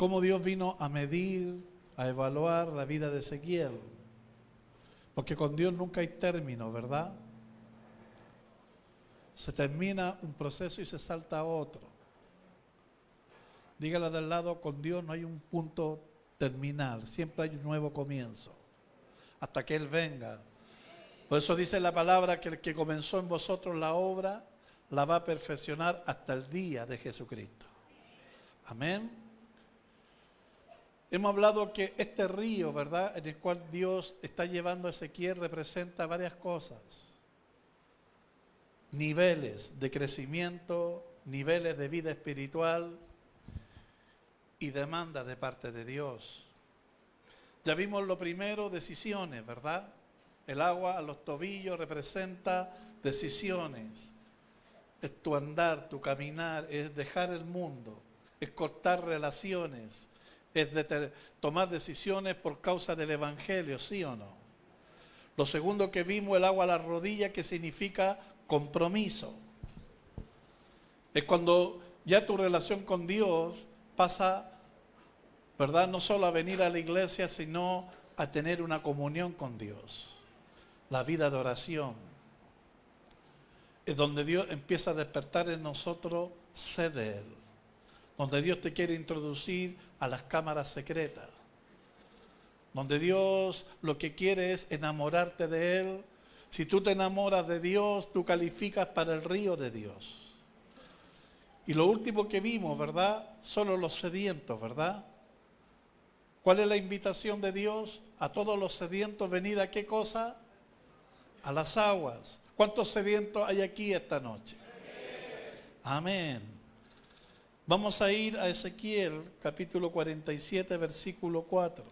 cómo Dios vino a medir, a evaluar la vida de Ezequiel. Porque con Dios nunca hay término, ¿verdad? Se termina un proceso y se salta a otro. Dígale del lado, con Dios no hay un punto terminal, siempre hay un nuevo comienzo, hasta que Él venga. Por eso dice la palabra que el que comenzó en vosotros la obra, la va a perfeccionar hasta el día de Jesucristo. Amén. Hemos hablado que este río, ¿verdad?, en el cual Dios está llevando a Ezequiel, representa varias cosas. Niveles de crecimiento, niveles de vida espiritual y demanda de parte de Dios. Ya vimos lo primero, decisiones, ¿verdad? El agua a los tobillos representa decisiones. Es tu andar, tu caminar, es dejar el mundo, es cortar relaciones, es tomar decisiones por causa del Evangelio, ¿sí o no? Lo segundo que vimos, el agua a la rodilla, que significa compromiso. Es cuando ya tu relación con Dios pasa, ¿verdad?, no solo a venir a la iglesia, sino a tener una comunión con Dios. La vida de oración. Es donde Dios empieza a despertar en nosotros sed de Él. Donde Dios te quiere introducir a las cámaras secretas. Donde Dios lo que quiere es enamorarte de Él. Si tú te enamoras de Dios, tú calificas para el río de Dios. Y lo último que vimos, ¿verdad?, solo los sedientos, ¿verdad? ¿Cuál es la invitación de Dios? A todos los sedientos, venid a ¿qué cosa? A las aguas. ¿Cuántos sedientos hay aquí esta noche? Amén. Vamos a ir a Ezequiel, capítulo 47, versículo 4.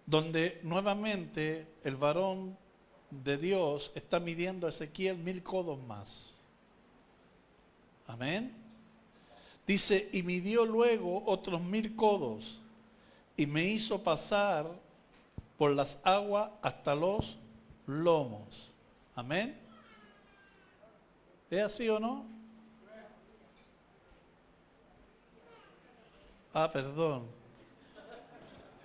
Donde nuevamente el varón de Dios está midiendo a Ezequiel 1000 codos más. Amén. Dice, y midió luego otros 1000 codos, y me hizo pasar por las aguas hasta los lomos. Amén. ¿Es así o no? Ah, perdón.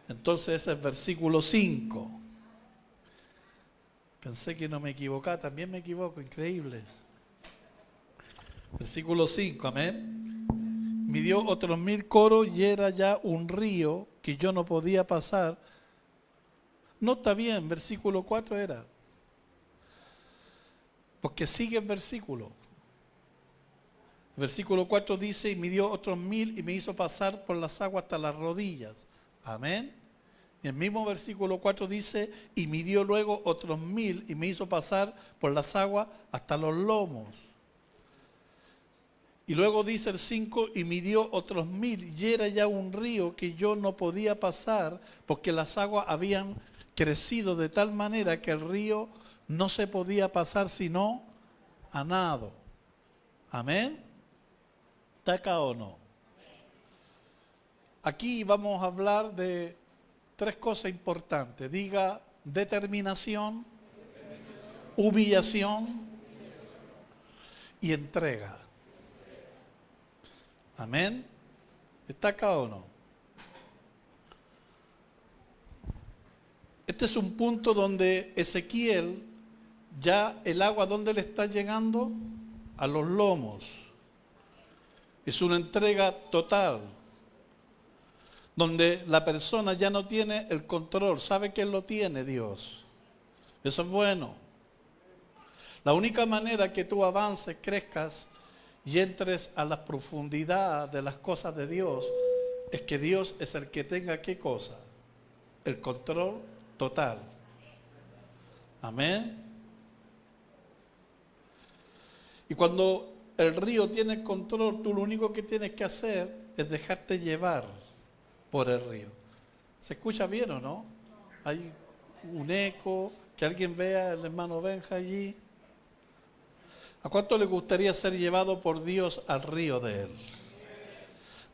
Entonces ese es versículo 5. Pensé que no me equivocaba, también me equivoco, increíble. Versículo 5, amén. Midió otros 1000 codos y era ya un río que yo no podía pasar. No está bien, versículo 4 era. Porque sigue el versículo. Versículo 4 dice, y midió otros 1000 y me hizo pasar por las aguas hasta las rodillas. Amén. Y el mismo versículo 4 dice, y midió luego otros 1000 y me hizo pasar por las aguas hasta los lomos. Y luego dice el 5, y midió otros 1000 y era ya un río que yo no podía pasar porque las aguas habían crecido de tal manera que el río no se podía pasar sino a nado. Amén. ¿Está acá o no? Aquí vamos a hablar de 3 cosas importantes. Diga, determinación, humillación y entrega. Amén. ¿Está acá o no? Este es un punto donde Ezequiel, ya el agua, ¿dónde le está llegando? A los lomos. Es una entrega total, donde la persona ya no tiene el control, sabe que lo tiene Dios. Eso es bueno. La única manera que tú avances, crezcas y entres a la profundidad de las cosas de Dios es que Dios es el que tenga ¿qué cosa? El control total. Amén. Y cuando el río tiene control, tú lo único que tienes que hacer es dejarte llevar por el río. ¿Se escucha bien o no? Hay un eco, que alguien vea al hermano Benja allí. ¿A cuánto le gustaría ser llevado por Dios al río de Él?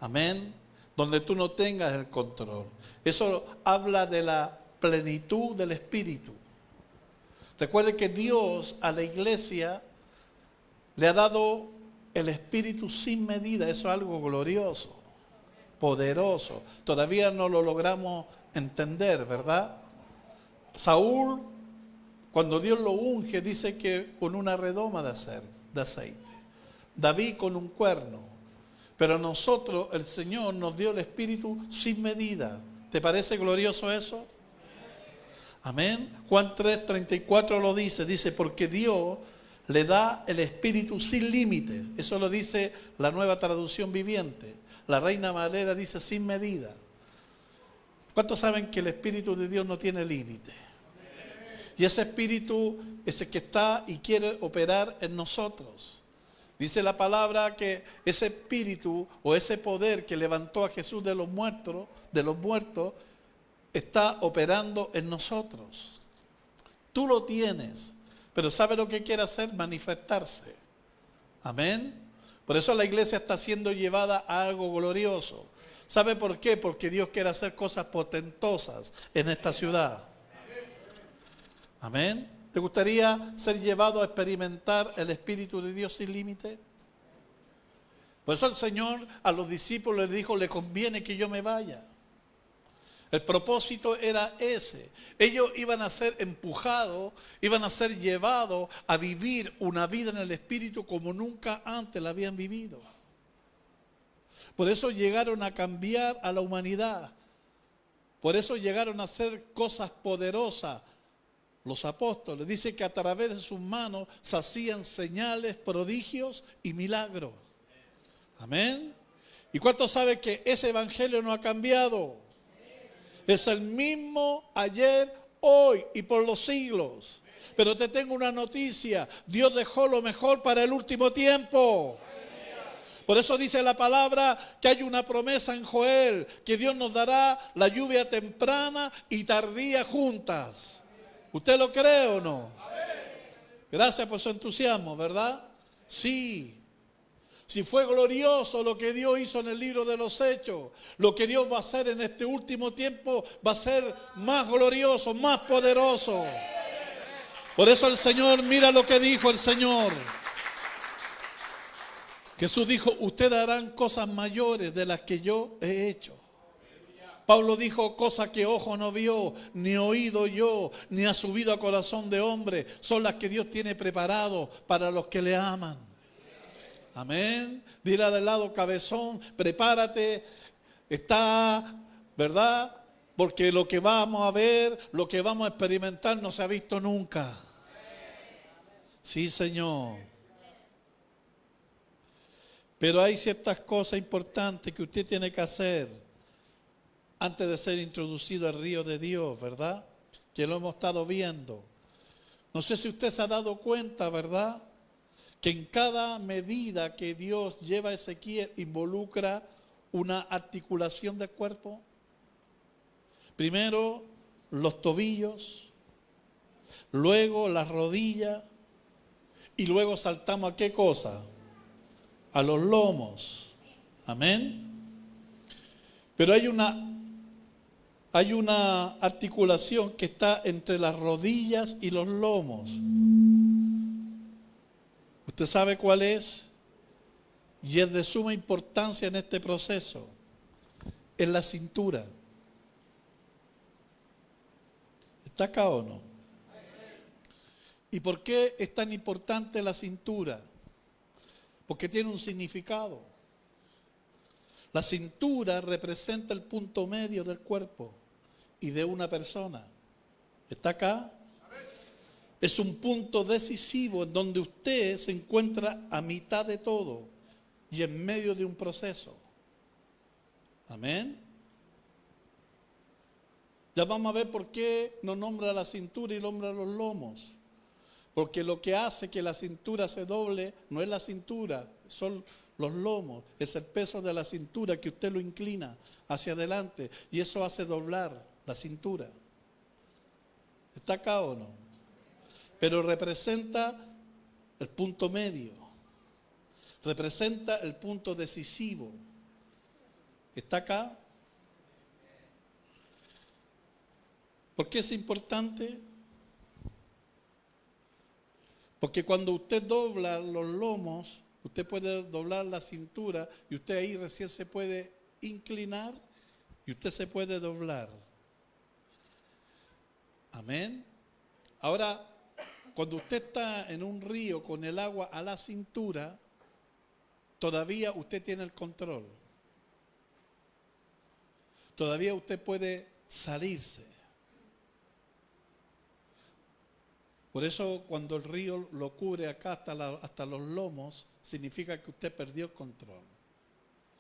Amén. Donde tú no tengas el control. Eso habla de la plenitud del Espíritu. Recuerde que Dios a la iglesia le ha dado el Espíritu sin medida. Eso es algo glorioso. poderoso. Todavía no lo logramos entender, ¿verdad? Saúl, cuando Dios lo unge, dice que con una redoma de aceite. David con un cuerno. Pero a nosotros el Señor nos dio el Espíritu sin medida. ¿Te parece glorioso eso? Amén. Juan 3:34 lo dice, porque Dios le da el Espíritu sin límite. Eso lo dice la Nueva Traducción Viviente. La Reina Valera dice sin medida. ¿Cuántos saben que el Espíritu de Dios no tiene límite? Y ese Espíritu es el que está y quiere operar en nosotros. Dice la palabra que ese Espíritu o ese poder que levantó a Jesús de los muertos, está operando en nosotros. Tú lo tienes, pero ¿sabe lo que quiere hacer? Manifestarse. Amén. Por eso la iglesia está siendo llevada a algo glorioso. ¿Sabe por qué? Porque Dios quiere hacer cosas potentosas en esta ciudad. Amén. ¿Te gustaría ser llevado a experimentar el Espíritu de Dios sin límite? Por eso el Señor a los discípulos les dijo, le conviene que yo me vaya. El propósito era ese. Ellos iban a ser empujados, iban a ser llevados a vivir una vida en el Espíritu como nunca antes la habían vivido. Por eso llegaron a cambiar a la humanidad. Por eso llegaron a hacer cosas poderosas. Los apóstoles, dice que a través de sus manos se hacían señales, prodigios y milagros. Amén. ¿Y cuántos saben que ese evangelio no ha cambiado? Es el mismo ayer, hoy y por los siglos. Pero te tengo una noticia, Dios dejó lo mejor para el último tiempo. Por eso dice la palabra que hay una promesa en Joel, que Dios nos dará la lluvia temprana y tardía juntas. ¿Usted lo cree o no? Gracias por su entusiasmo, ¿verdad? Sí. Si fue glorioso lo que Dios hizo en el libro de los Hechos, lo que Dios va a hacer en este último tiempo va a ser más glorioso, más poderoso. Por eso el Señor, mira lo que dijo el Señor. Jesús dijo, ustedes harán cosas mayores de las que yo he hecho. Pablo dijo, cosas que ojo no vio, ni oído yo, ni ha subido a corazón de hombre, son las que Dios tiene preparado para los que le aman. Amén. Dile del lado, cabezón, prepárate, está, ¿verdad? Porque lo que vamos a ver, lo que vamos a experimentar no se ha visto nunca. Sí, Señor. Pero hay ciertas cosas importantes que usted tiene que hacer antes de ser introducido al río de Dios, ¿verdad? Que lo hemos estado viendo. No sé si usted se ha dado cuenta, ¿verdad? Que en cada medida que Dios lleva a Ezequiel involucra una articulación del cuerpo. Primero los tobillos, luego las rodillas y luego saltamos a ¿qué cosa? A los lomos. Amén. Pero hay una articulación que está entre las rodillas y los lomos. ¿Usted sabe cuál es? Y es de suma importancia en este proceso. Es la cintura. ¿Está acá o no? ¿Y por qué es tan importante la cintura? Porque tiene un significado. La cintura representa el punto medio del cuerpo y de una persona. ¿Está acá? Es un punto decisivo en donde usted se encuentra a mitad de todo y en medio de un proceso. Amén. Ya vamos a ver por qué no nombra la cintura y nombra los lomos. Porque lo que hace que la cintura se doble no es la cintura, son los lomos. Es el peso de la cintura que usted lo inclina hacia adelante y eso hace doblar la cintura. ¿Está acá o no? Pero representa el punto medio. Representa el punto decisivo. ¿Está acá? ¿Por qué es importante? Porque cuando usted dobla los lomos, usted puede doblar la cintura y usted ahí recién se puede inclinar y usted se puede doblar. Amén. Ahora, cuando usted está en un río con el agua a la cintura, todavía usted tiene el control. Todavía usted puede salirse. Por eso cuando el río lo cubre acá hasta los lomos, significa que usted perdió el control.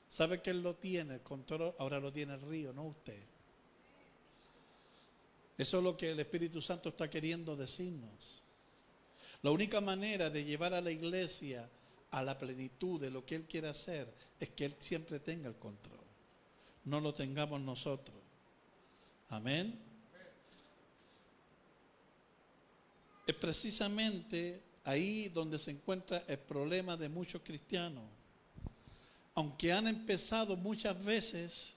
¿Sabe que él lo tiene, el control? Ahora lo tiene el río, no usted. Eso es lo que el Espíritu Santo está queriendo decirnos. La única manera de llevar a la iglesia a la plenitud de lo que Él quiere hacer es que Él siempre tenga el control. No lo tengamos nosotros. Amén. Es precisamente ahí donde se encuentra el problema de muchos cristianos. Aunque han empezado muchas veces,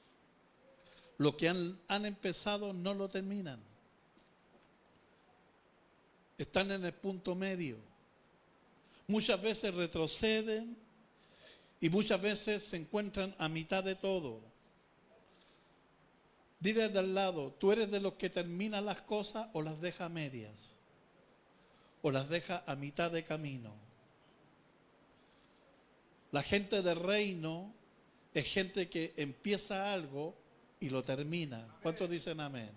lo que han empezado no lo terminan. Están en el punto medio. Muchas veces retroceden y muchas veces se encuentran a mitad de todo. Dile de al lado, ¿tú eres de los que terminan las cosas o las deja a medias? ¿O las deja a mitad de camino? La gente del reino es gente que empieza algo y lo termina. ¿Cuántos dicen amén?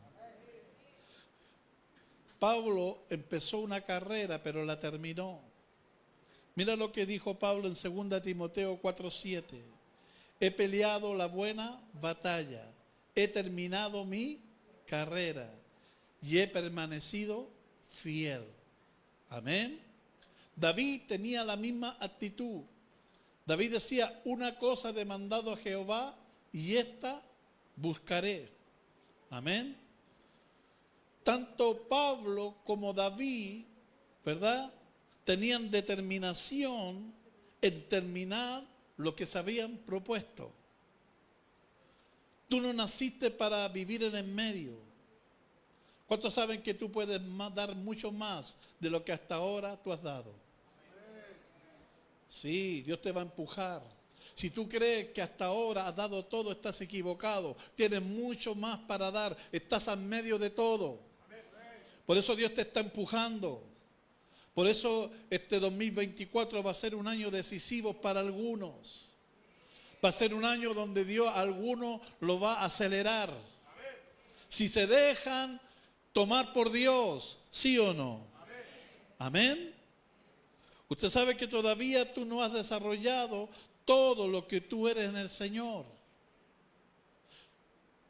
Pablo empezó una carrera, pero la terminó. Mira lo que dijo Pablo en 2 Timoteo 4:7. He peleado la buena batalla, he terminado mi carrera y he permanecido fiel. Amén. David tenía la misma actitud. David decía, una cosa he demandado a Jehová y esta buscaré. Amén. Tanto Pablo como David, ¿verdad?, tenían determinación en terminar lo que se habían propuesto. Tú no naciste para vivir en el medio. ¿Cuántos saben que tú puedes dar mucho más de lo que hasta ahora tú has dado? Sí, Dios te va a empujar. Si tú crees que hasta ahora has dado todo, estás equivocado. Tienes mucho más para dar. Estás en medio de todo. Por eso Dios te está empujando. Por eso este 2024 va a ser un año decisivo para algunos. Va a ser un año donde Dios a algunos lo va a acelerar. Si se dejan tomar por Dios, ¿sí o no? Amén. Usted sabe que todavía tú no has desarrollado todo lo que tú eres en el Señor.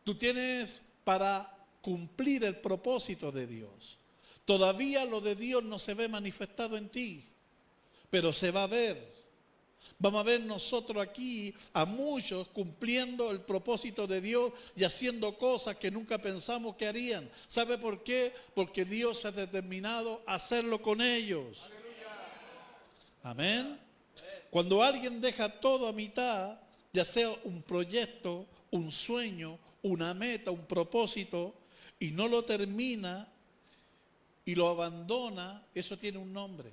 Tú tienes para cumplir el propósito de Dios. Todavía lo de Dios no se ve manifestado en ti, pero se va a ver. Vamos a ver nosotros aquí a muchos cumpliendo el propósito de Dios y haciendo cosas que nunca pensamos que harían. ¿Sabe por qué? Porque Dios se ha determinado a hacerlo con ellos. Amén. Cuando alguien deja todo a mitad, ya sea un proyecto, un sueño, una meta, un propósito, y no lo termina y lo abandona, eso tiene un nombre.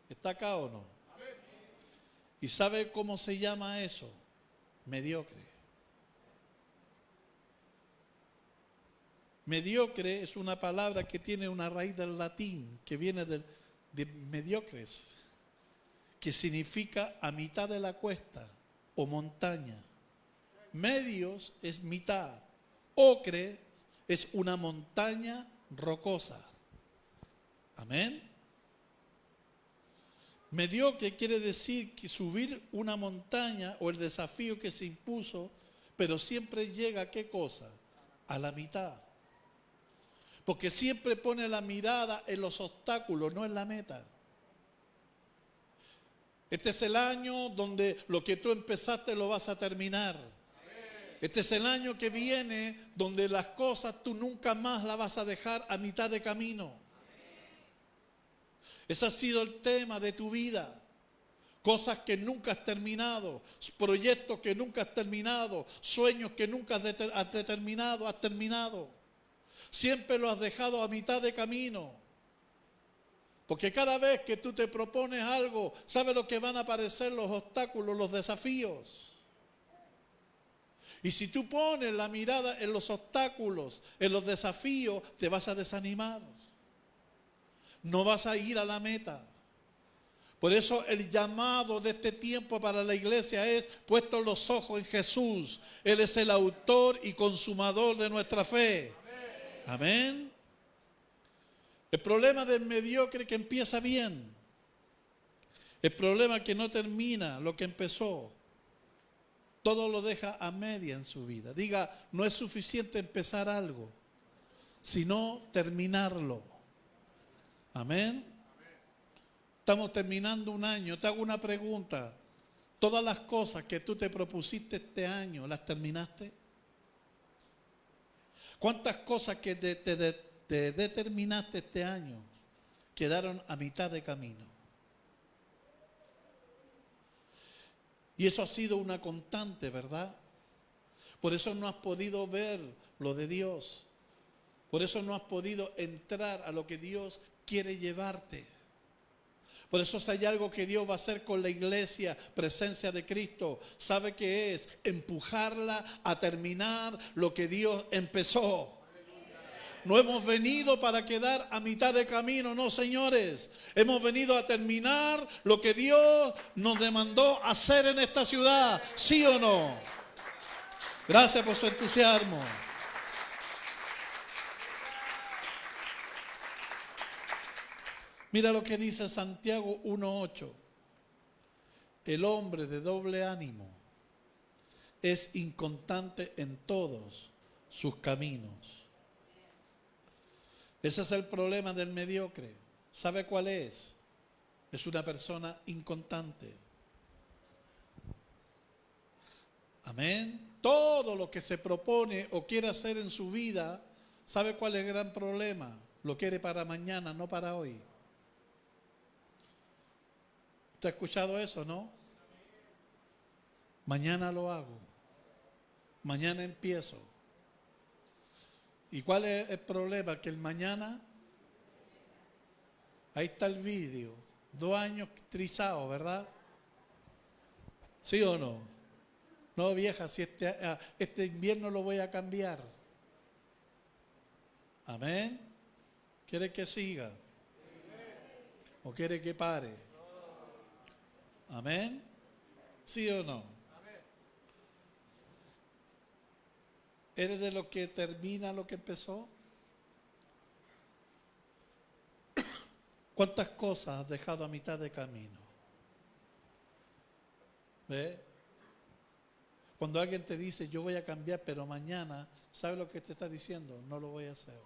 ¿Está acá o no? ¿Y sabe cómo se llama eso? Mediocre. Mediocre es una palabra que tiene una raíz del latín, que viene de mediocres, que significa a mitad de la cuesta o montaña. Medios es mitad. Ocre es una montaña rocosa. Amén. Mediocre quiere decir que subir una montaña o el desafío que se impuso, pero siempre llega a ¿qué cosa? A la mitad. Porque siempre pone la mirada en los obstáculos, no en la meta. Este es el año donde lo que tú empezaste lo vas a terminar. Este es el año que viene donde las cosas tú nunca más las vas a dejar a mitad de camino. Ese ha sido el tema de tu vida. Cosas que nunca has terminado, proyectos que nunca has terminado, sueños que nunca has terminado. Siempre lo has dejado a mitad de camino. Porque cada vez que tú te propones algo, ¿sabes lo que van a aparecer? Los obstáculos, los desafíos. Y si tú pones la mirada en los obstáculos, en los desafíos, te vas a desanimar. No vas a ir a la meta. Por eso el llamado de este tiempo para la iglesia es: puestos los ojos en Jesús. Él es el autor y consumador de nuestra fe. Amén. El problema del mediocre es que empieza bien. El problema es que no termina lo que empezó. Todo lo deja a media en su vida. Diga, no es suficiente empezar algo, sino terminarlo. Amén. Estamos terminando un año. Te hago una pregunta. ¿Todas las cosas que tú te propusiste este año, las terminaste? ¿Cuántas cosas que te determinaste este año quedaron a mitad de camino? Y eso ha sido una constante, ¿verdad? Por eso no has podido ver lo de Dios. Por eso no has podido entrar a lo que Dios quiere llevarte. Por eso si hay algo que Dios va a hacer con la iglesia, presencia de Cristo, ¿sabe qué es? Empujarla a terminar lo que Dios empezó. No hemos venido para quedar a mitad de camino, no, señores. Hemos venido a terminar lo que Dios nos demandó hacer en esta ciudad, ¿sí o no? Gracias por su entusiasmo. Mira lo que dice Santiago 1:8. El hombre de doble ánimo es inconstante en todos sus caminos. Ese es el problema del mediocre. ¿Sabe cuál es? Es una persona inconstante. Amén. Todo lo que se propone o quiere hacer en su vida, ¿sabe cuál es el gran problema? Lo quiere para mañana, no para hoy. ¿Usted ha escuchado eso, no? Mañana lo hago. Mañana empiezo. ¿Y cuál es el problema? Que el mañana, ahí está el vídeo, 2 años trizados, ¿verdad? ¿Sí o no? No, vieja, si este invierno lo voy a cambiar. Amén. ¿Quiere que siga? ¿O quiere que pare? Amén. ¿Sí o no? ¿Eres de lo que termina lo que empezó? ¿Cuántas cosas has dejado a mitad de camino? ¿Ve? Cuando alguien te dice, yo voy a cambiar, pero mañana, ¿sabe lo que te está diciendo? No lo voy a hacer.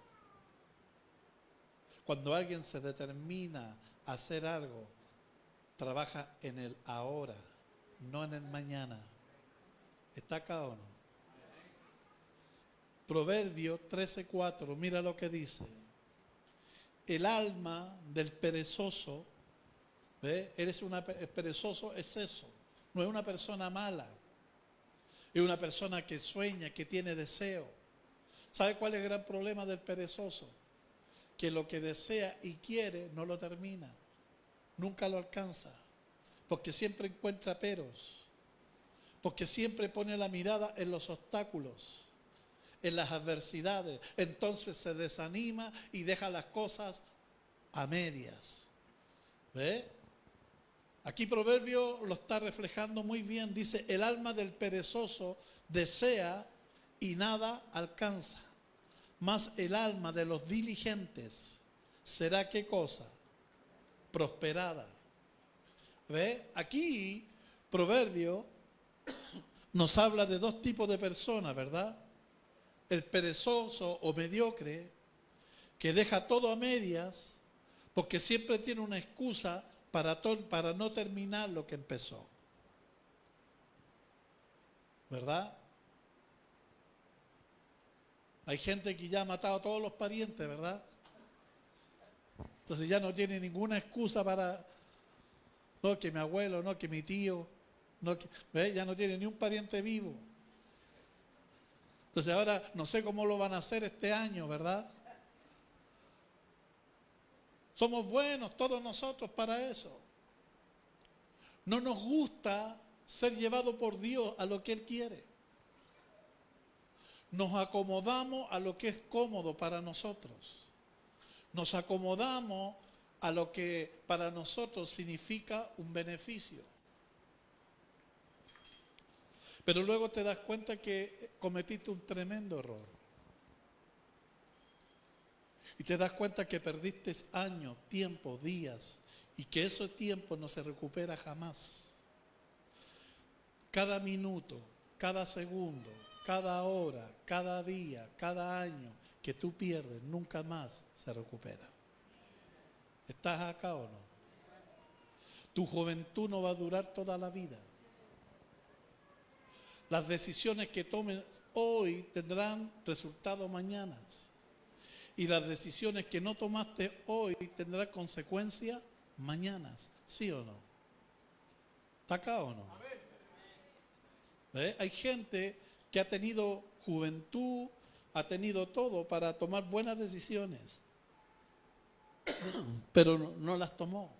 Cuando alguien se determina a hacer algo, trabaja en el ahora, no en el mañana. ¿Está acá o no? Proverbios 13:4, mira lo que dice. El alma del perezoso, ¿ve? El perezoso es eso, no es una persona mala, es una persona que sueña, que tiene deseo. ¿Sabe cuál es el gran problema del perezoso? Que lo que desea y quiere no lo termina, nunca lo alcanza, porque siempre encuentra peros, porque siempre pone la mirada en los obstáculos, en las adversidades. Entonces se desanima y deja las cosas a medias. ¿Ve? Aquí Proverbio lo está reflejando muy bien. Dice, el alma del perezoso desea y nada alcanza, mas el alma de los diligentes será ¿qué cosa? Prosperada. ¿Ve? Aquí Proverbio nos habla de 2 tipos de personas, ¿verdad? El perezoso o mediocre, que deja todo a medias porque siempre tiene una excusa para no terminar lo que empezó. ¿Verdad? Hay gente que ya ha matado a todos los parientes, ¿verdad? Entonces ya no tiene ninguna excusa para, no, que mi abuelo, no, que mi tío, no, que, ¿ve? Ya no tiene ni un pariente vivo. Entonces ahora no sé cómo lo van a hacer este año, ¿verdad? Somos buenos todos nosotros para eso. No nos gusta ser llevados por Dios a lo que Él quiere. Nos acomodamos a lo que es cómodo para nosotros. Nos acomodamos a lo que para nosotros significa un beneficio. Pero luego te das cuenta que cometiste un tremendo error. Y te das cuenta que perdiste años, tiempo, días, y que ese tiempo no se recupera jamás. Cada minuto, cada segundo, cada hora, cada día, cada año que tú pierdes, nunca más se recupera. ¿Estás acá o no? Tu juventud no va a durar toda la vida. Las decisiones que tomes hoy tendrán resultados mañana. Y las decisiones que no tomaste hoy tendrán consecuencias mañana. ¿Sí o no? ¿Está acá o no? ¿Ve? Hay gente que ha tenido juventud, ha tenido todo para tomar buenas decisiones, pero no las tomó.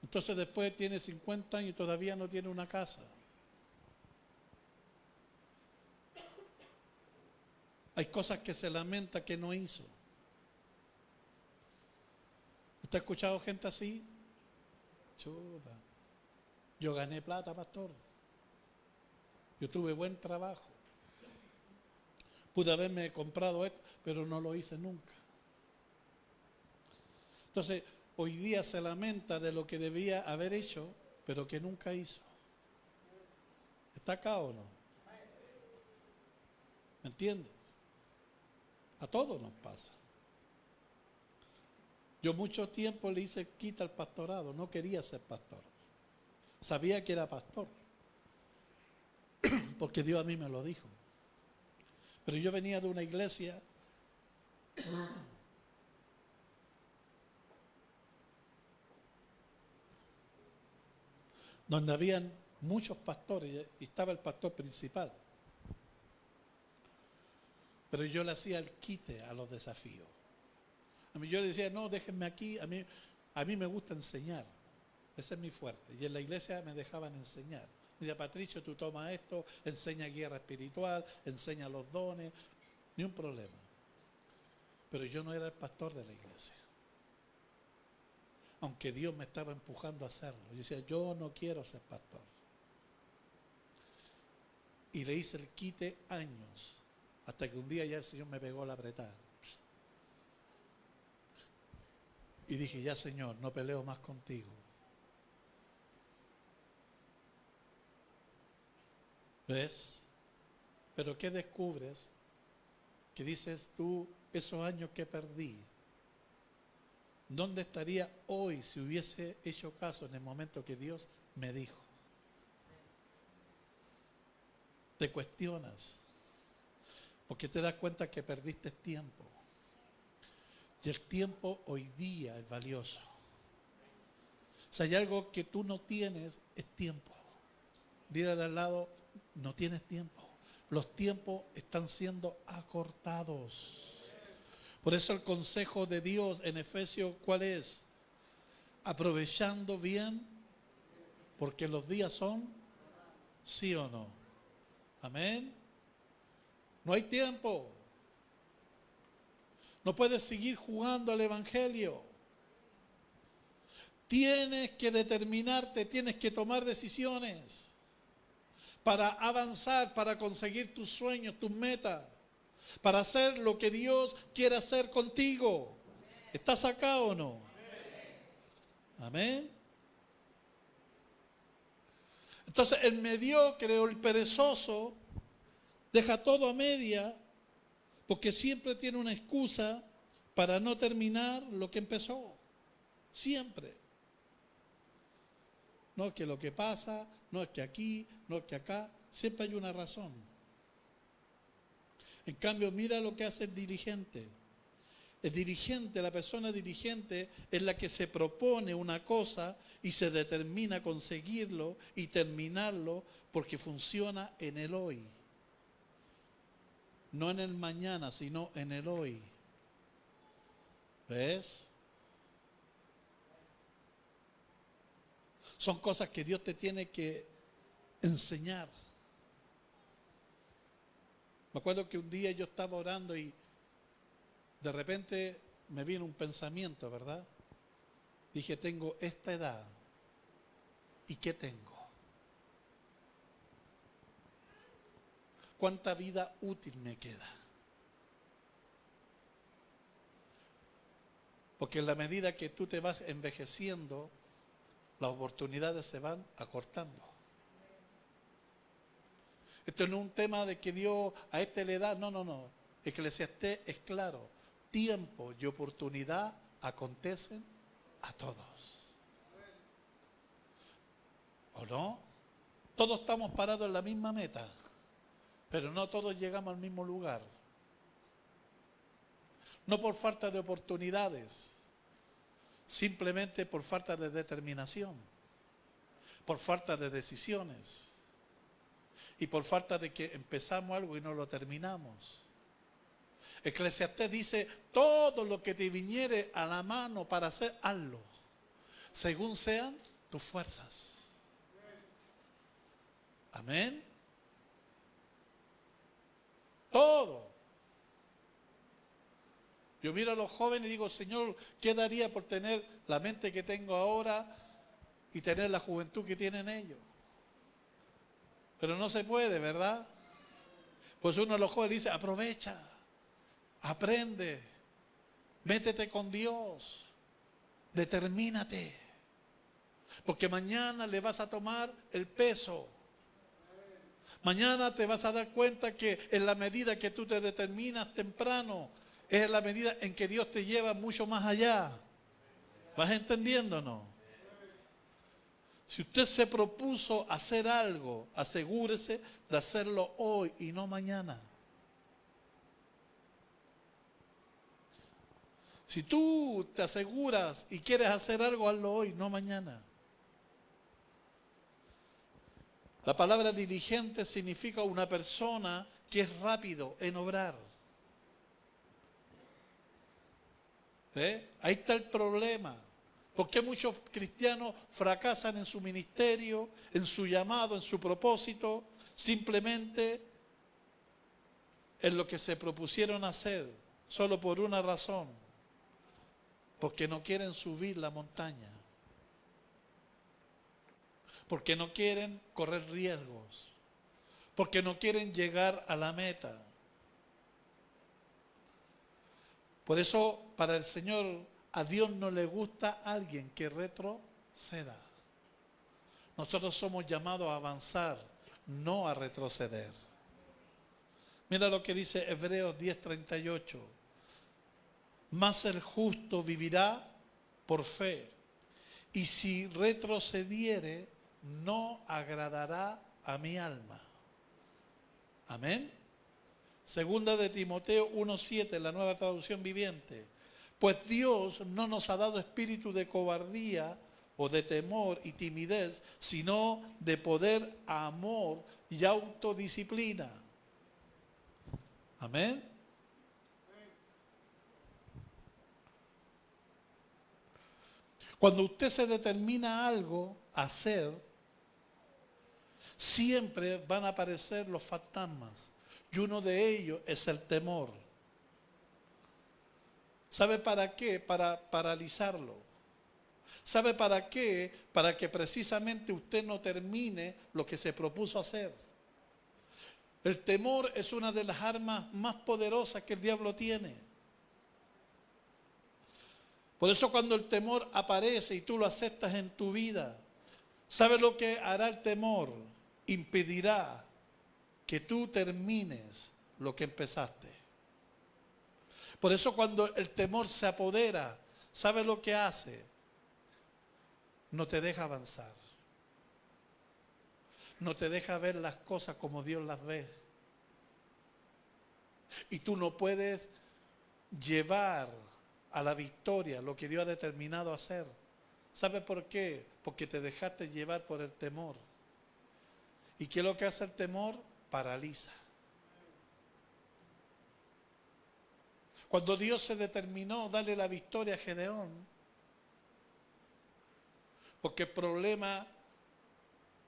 Entonces después tiene 50 años y todavía no tiene una casa. Hay cosas que se lamenta que no hizo. ¿Usted ha escuchado gente así? Chupa. Yo gané plata, pastor. Yo tuve buen trabajo. Pude haberme comprado esto, pero no lo hice nunca. Entonces, hoy día se lamenta de lo que debía haber hecho, pero que nunca hizo. ¿Está acá o no? ¿Me entiendes? A todos nos pasa. Yo mucho tiempo le hice quita al pastorado, no quería ser pastor. Sabía que era pastor, porque Dios a mí me lo dijo. Pero yo venía de una iglesia donde habían muchos pastores y estaba el pastor principal. Pero yo le hacía el quite a los desafíos. Yo le decía, no, déjenme aquí, a mí me gusta enseñar. Ese es mi fuerte. Y en la iglesia me dejaban enseñar. Me decía, Patricio, tú toma esto, enseña guerra espiritual, enseña los dones, ni un problema. Pero yo no era el pastor de la iglesia. Aunque Dios me estaba empujando a hacerlo. Yo decía, yo no quiero ser pastor. Y le hice el quite años. Hasta que un día ya el Señor me pegó la apretada. Y dije, ya Señor, no peleo más contigo. ¿Ves? Pero ¿qué descubres? Que dices tú, esos años que perdí, ¿dónde estaría hoy si hubiese hecho caso en el momento que Dios me dijo? Te cuestionas, porque te das cuenta que perdiste tiempo. Y el tiempo hoy día es valioso. Si hay algo que tú no tienes, es tiempo. Dile de al lado, no tienes tiempo. Los tiempos están siendo acortados. Por eso el consejo de Dios en Efesios, ¿cuál es? Aprovechando bien, porque los días son, ¿sí o no? Amén. No hay tiempo. No puedes seguir jugando al evangelio. Tienes que determinarte, tienes que tomar decisiones para avanzar, para conseguir tus sueños, tus metas, para hacer lo que Dios quiere hacer contigo. ¿Estás acá o no? Amén. Entonces el mediocre o el perezoso deja todo a media porque siempre tiene una excusa para no terminar lo que empezó. Siempre. No es que lo que pasa, no es que aquí, no es que acá, siempre hay una razón. En cambio, mira lo que hace el dirigente. El dirigente, la persona dirigente es la que se propone una cosa y se determina a conseguirlo y terminarlo porque funciona en el hoy. No en el mañana, sino en el hoy. ¿Ves? Son cosas que Dios te tiene que enseñar. Me acuerdo que un día yo estaba orando y de repente me vino un pensamiento, ¿verdad? Dije, tengo esta edad. ¿Y qué tengo? ¿Cuánta vida útil me queda? Porque en la medida que tú te vas envejeciendo, las oportunidades se van acortando. Esto no es un tema de que Dios a esta le da, no. Eclesiastés es claro. Tiempo y oportunidad acontecen a todos. ¿O no? Todos estamos parados en la misma meta, pero no todos llegamos al mismo lugar. No por falta de oportunidades, simplemente por falta de determinación, por falta de decisiones y por falta de que empezamos algo y no lo terminamos. Eclesiastés dice, todo lo que te viniere a la mano para hacer, hazlo, según sean tus fuerzas. Amén. Todo. Yo miro a los jóvenes y digo, Señor, ¿qué daría por tener la mente que tengo ahora y tener la juventud que tienen ellos? Pero no se puede, ¿verdad? Pues uno de los jóvenes dice, aprovecha, aprende, métete con Dios, determínate, porque mañana le vas a tomar el peso. Mañana te vas a dar cuenta que en la medida que tú te determinas temprano, es en la medida en que Dios te lleva mucho más allá. ¿Vas entendiendo o no? Si usted se propuso hacer algo, asegúrese de hacerlo hoy y no mañana. Si tú te aseguras y quieres hacer algo, hazlo hoy, no mañana. La palabra diligente significa una persona que es rápido en obrar. Ahí está el problema. ¿Por qué muchos cristianos fracasan en su ministerio, en su llamado, en su propósito? Simplemente en lo que se propusieron hacer, solo por una razón. Porque no quieren subir la montaña. Porque no quieren correr riesgos, porque no quieren llegar a la meta. Por eso, para el Señor, a Dios no le gusta alguien que retroceda. Nosotros somos llamados a avanzar, no a retroceder. Mira lo que dice Hebreos 10:38. Mas el justo vivirá por fe, y si retrocediere, no agradará a mi alma. Amén. Segunda de Timoteo 1:7, la Nueva Traducción Viviente. Pues Dios no nos ha dado espíritu de cobardía o de temor y timidez, sino de poder, amor y autodisciplina. Amén. Cuando usted se determina algo a hacer, siempre van a aparecer los fantasmas. Y uno de ellos es el temor. ¿Sabe para qué? Para paralizarlo. ¿Sabe para qué? Para que precisamente usted no termine lo que se propuso hacer. El temor es una de las armas más poderosas que el diablo tiene. Por eso cuando el temor aparece y tú lo aceptas en tu vida, ¿sabe lo que hará el temor? Impedirá que tú termines lo que empezaste. Por eso cuando el temor se apodera, ¿sabe lo que hace? No te deja avanzar. No te deja ver las cosas como Dios las ve. Y tú no puedes llevar a la victoria lo que Dios ha determinado hacer. ¿Sabe por qué? Porque te dejaste llevar por el temor. ¿Y qué es lo que hace el temor? Paraliza. Cuando Dios se determinó darle la victoria a Gedeón, porque el problema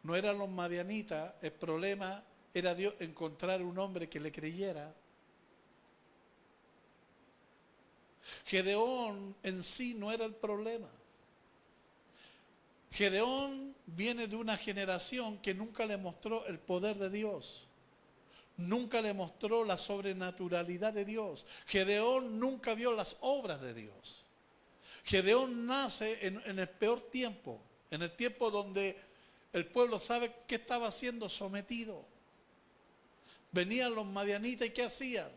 no eran los madianitas, el problema era Dios encontrar un hombre que le creyera. Gedeón en sí no era el problema. Gedeón viene de una generación que nunca le mostró el poder de Dios. Nunca le mostró la sobrenaturalidad de Dios. Gedeón nunca vio las obras de Dios. Gedeón nace en el peor tiempo, en el tiempo donde el pueblo sabe que estaba siendo sometido. Venían los madianitas y ¿qué hacían?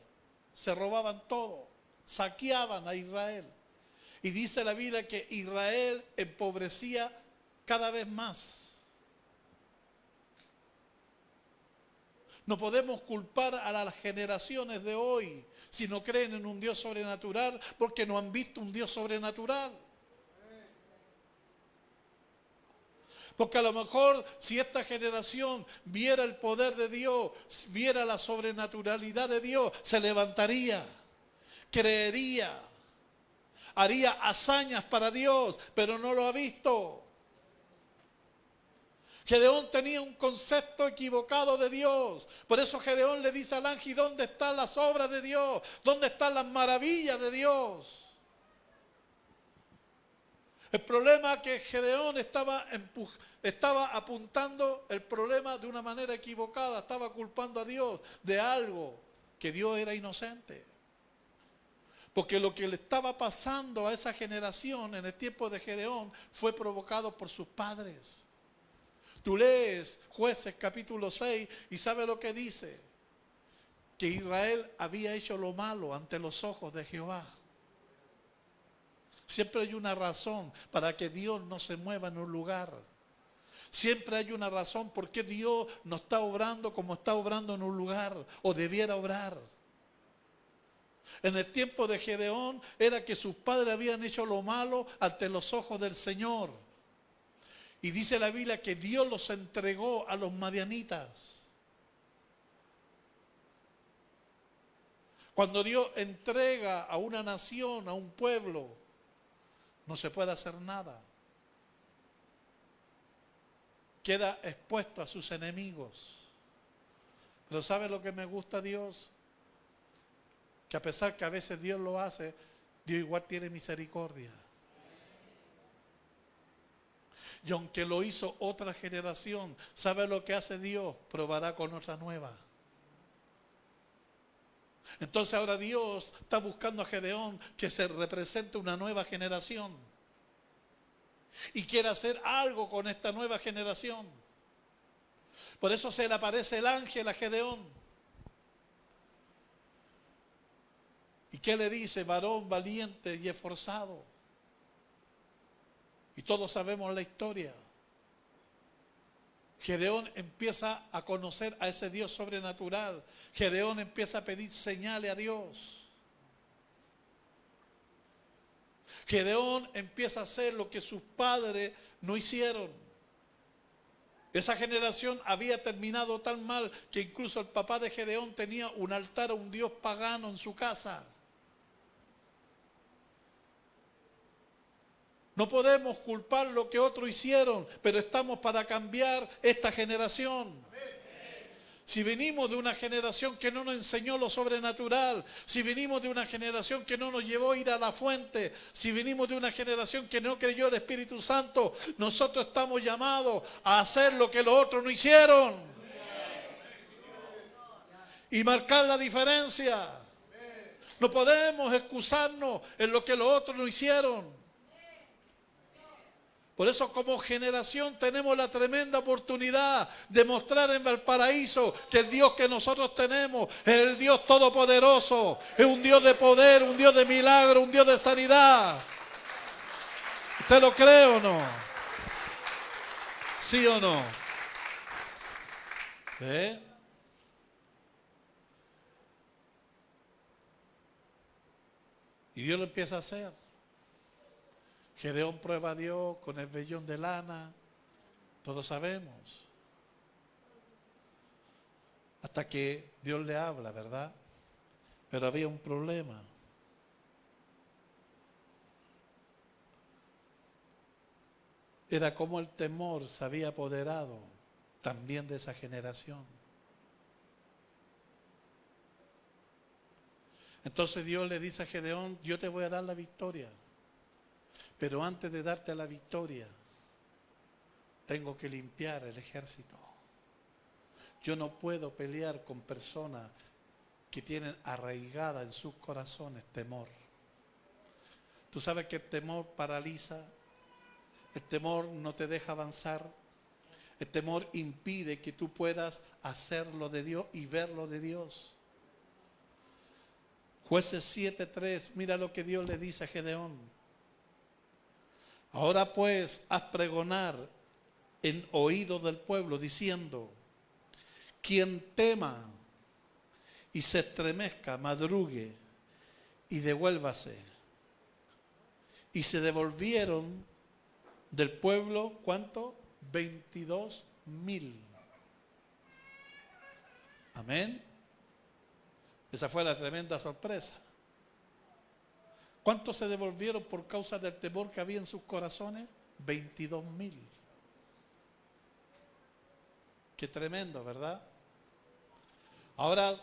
Se robaban todo, saqueaban a Israel. Y dice la Biblia que Israel empobrecía cada vez más. No podemos culpar a las generaciones de hoy si no creen en un Dios sobrenatural porque no han visto un Dios sobrenatural. Porque a lo mejor si esta generación viera el poder de Dios, viera la sobrenaturalidad de Dios, se levantaría, creería, haría hazañas para Dios, pero no lo ha visto. Gedeón tenía un concepto equivocado de Dios. Por eso Gedeón le dice al ángel, ¿dónde están las obras de Dios? ¿Dónde están las maravillas de Dios? El problema es que Gedeón estaba apuntando el problema de una manera equivocada. Estaba culpando a Dios de algo que Dios era inocente. Porque lo que le estaba pasando a esa generación en el tiempo de Gedeón fue provocado por sus padres. Tú lees Jueces capítulo 6 y sabes lo que dice. Que Israel había hecho lo malo ante los ojos de Jehová. Siempre hay una razón para que Dios no se mueva en un lugar. Siempre hay una razón por qué Dios no está obrando como está obrando en un lugar o debiera obrar. En el tiempo de Gedeón era que sus padres habían hecho lo malo ante los ojos del Señor. Y dice la Biblia que Dios los entregó a los madianitas. Cuando Dios entrega a una nación, a un pueblo, no se puede hacer nada. Queda expuesto a sus enemigos. Pero ¿sabe lo que me gusta a Dios? Que a pesar que a veces Dios lo hace, Dios igual tiene misericordia. Y aunque lo hizo otra generación, ¿sabe lo que hace Dios? Probará con otra nueva. Entonces ahora Dios está buscando a Gedeón que se represente una nueva generación. Y quiere hacer algo con esta nueva generación. Por eso se le aparece el ángel a Gedeón. ¿Y qué le dice? Varón valiente y esforzado. Y todos sabemos la historia. Gedeón empieza a conocer a ese Dios sobrenatural. Gedeón empieza a pedir señales a Dios. Gedeón empieza a hacer lo que sus padres no hicieron. Esa generación había terminado tan mal que incluso el papá de Gedeón tenía un altar a un dios pagano en su casa. No podemos culpar lo que otros hicieron, pero estamos para cambiar esta generación. Si venimos de una generación que no nos enseñó lo sobrenatural, si venimos de una generación que no nos llevó a ir a la fuente, si venimos de una generación que no creyó el Espíritu Santo, nosotros estamos llamados a hacer lo que los otros no hicieron. Y marcar la diferencia. No podemos excusarnos en lo que los otros no hicieron. Por eso como generación tenemos la tremenda oportunidad de mostrar en Valparaíso que el Dios que nosotros tenemos es el Dios todopoderoso, es un Dios de poder, un Dios de milagro, un Dios de sanidad. ¿Usted lo cree o no? ¿Sí o no? ¿Eh? Y Dios lo empieza a hacer. Gedeón prueba a Dios con el vellón de lana, todos sabemos. Hasta que Dios le habla, ¿verdad? Pero había un problema. Era como el temor se había apoderado también de esa generación. Entonces Dios le dice a Gedeón, yo te voy a dar la victoria. Pero antes de darte la victoria, tengo que limpiar el ejército. Yo no puedo pelear con personas que tienen arraigada en sus corazones temor. Tú sabes que el temor paraliza, el temor no te deja avanzar, el temor impide que tú puedas hacer lo de Dios y ver lo de Dios. Jueces 7:3, mira lo que Dios le dice a Gedeón. Ahora pues, haz pregonar en oídos del pueblo diciendo, quien tema y se estremezca, madrugue y devuélvase. Y se devolvieron del pueblo, ¿cuánto? 22,000. Amén. Esa fue la tremenda sorpresa. ¿Cuántos se devolvieron por causa del temor que había en sus corazones? 22,000. Qué tremendo, ¿verdad? Ahora,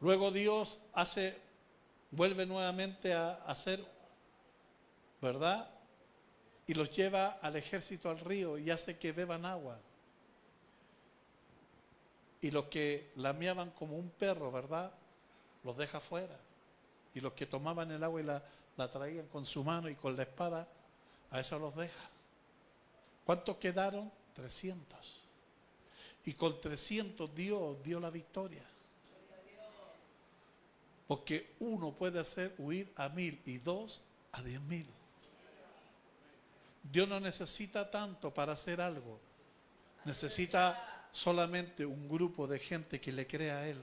luego Dios vuelve nuevamente a hacer, ¿verdad? Y los lleva al ejército al río y hace que beban agua. Y los que lameaban como un perro, ¿verdad? Los deja fuera. Y los que tomaban el agua y la traían con su mano y con la espada, a eso los deja. ¿Cuántos quedaron? 300. Y con 300 Dios dio la victoria. Porque uno puede hacer huir a 1,000 y 2 a 10,000. Dios no necesita tanto para hacer algo. Necesita solamente un grupo de gente que le crea a Él.